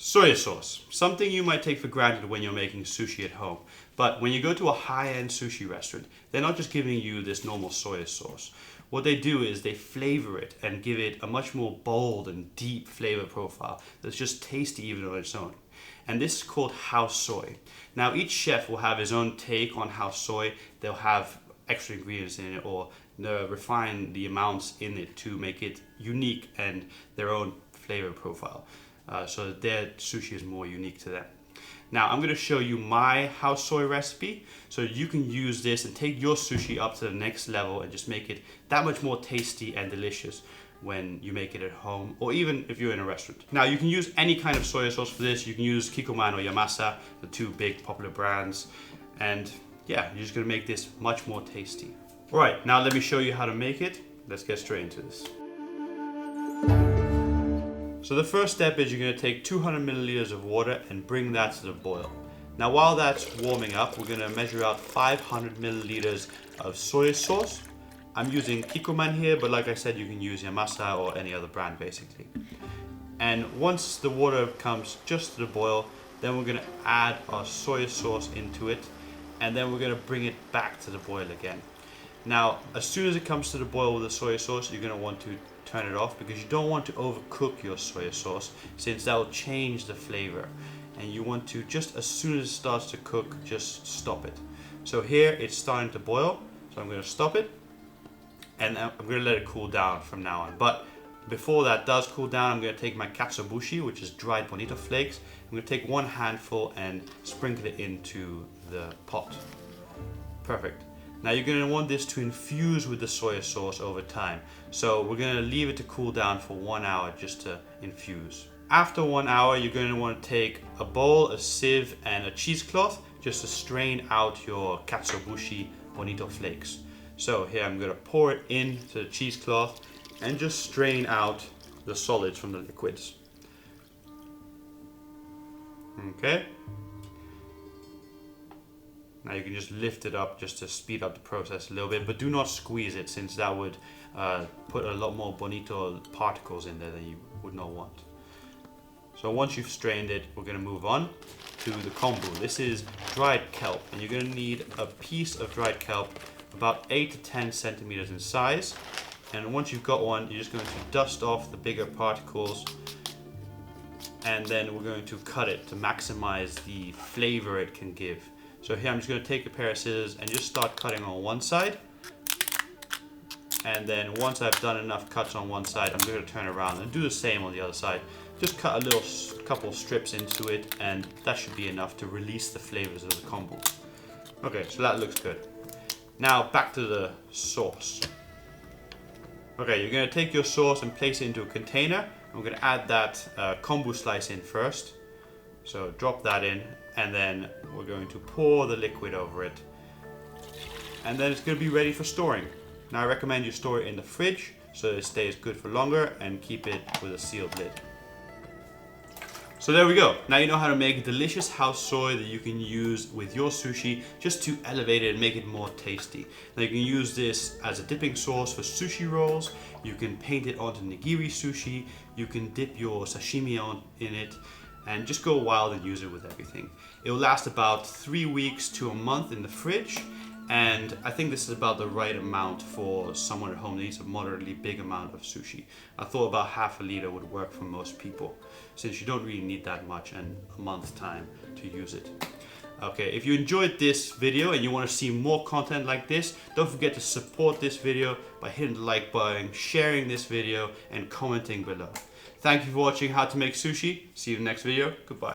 Soy sauce, something you might take for granted when you're making sushi at home. But when you go to a high-end sushi restaurant, they're not just giving you this normal soy sauce. What they do is they flavor it and give it a much more bold and deep flavor profile that's just tasty even on its own. And this is called house soy. Now each chef will have his own take on house soy. They'll have extra ingredients in it or refine the amounts in it to make it unique and their own flavor profile. So that their sushi is more unique to them. Now I'm going to show you my house soy recipe so you can use this and take your sushi up to the next level and just make it that much more tasty and delicious when you make it at home or even if you're in a restaurant. Now you can use any kind of soy sauce for this. You can use Kikkoman or Yamasa, the two big popular brands, and yeah, you're just going to make this much more tasty. Alright, now let me show you how to make it. Let's get straight into this. So the first step is you're going to take 200 milliliters of water and bring that to the boil. Now while that's warming up, we're going to measure out 500 milliliters of soy sauce. I'm using Kikkoman here, but like I said, you can use Yamasa or any other brand basically. And once the water comes just to the boil, then we're going to add our soy sauce into it, and then we're going to bring it back to the boil again. Now, as soon as it comes to the boil with the soy sauce, you're going to want to turn it off because you don't want to overcook your soy sauce since that will change the flavor. And you want to, just as soon as it starts to cook, just stop it. So here it's starting to boil, so I'm going to stop it and I'm going to let it cool down from now on. But before that does cool down, I'm going to take my katsuobushi, which is dried bonito flakes. I'm going to take one handful and sprinkle it into the pot. Perfect. Now you're going to want this to infuse with the soy sauce over time. So we're going to leave it to cool down for 1 hour just to infuse. After 1 hour, you're going to want to take a bowl, a sieve, and a cheesecloth just to strain out your katsuobushi bonito flakes. So here I'm going to pour it into the cheesecloth and just strain out the solids from the liquids. Okay. Now you can just lift it up just to speed up the process a little bit, but do not squeeze it since that would put a lot more bonito particles in there than you would not want. So once you've strained it, we're going to move on to the kombu. This is dried kelp, and you're going to need a piece of dried kelp about 8 to 10 centimeters in size. And once you've got one, you're just going to dust off the bigger particles, and then we're going to cut it to maximize the flavor it can give. So here I'm just going to take a pair of scissors and just start cutting on one side. And then once I've done enough cuts on one side, I'm going to turn around and do the same on the other side. Just cut a couple strips into it, and that should be enough to release the flavors of the kombu. Okay, so that looks good. Now back to the sauce. Okay, you're going to take your sauce and place it into a container. I'm going to add that kombu slice in first. So drop that in, and then we're going to pour the liquid over it. And then it's going to be ready for storing. Now I recommend you store it in the fridge so it stays good for longer, and keep it with a sealed lid. So there we go. Now you know how to make delicious house soy that you can use with your sushi just to elevate it and make it more tasty. Now you can use this as a dipping sauce for sushi rolls. You can paint it onto nigiri sushi. You can dip your sashimi in it and just go wild and use it with everything. It will last about 3 weeks to a month in the fridge. And I think this is about the right amount for someone at home that eats a moderately big amount of sushi. I thought about half a liter would work for most people, since you don't really need that much and a month's time to use it. Okay, if you enjoyed this video and you want to see more content like this, don't forget to support this video by hitting the like button, sharing this video, and commenting below. Thank you for watching How to Make Sushi. See you in the next video. Goodbye.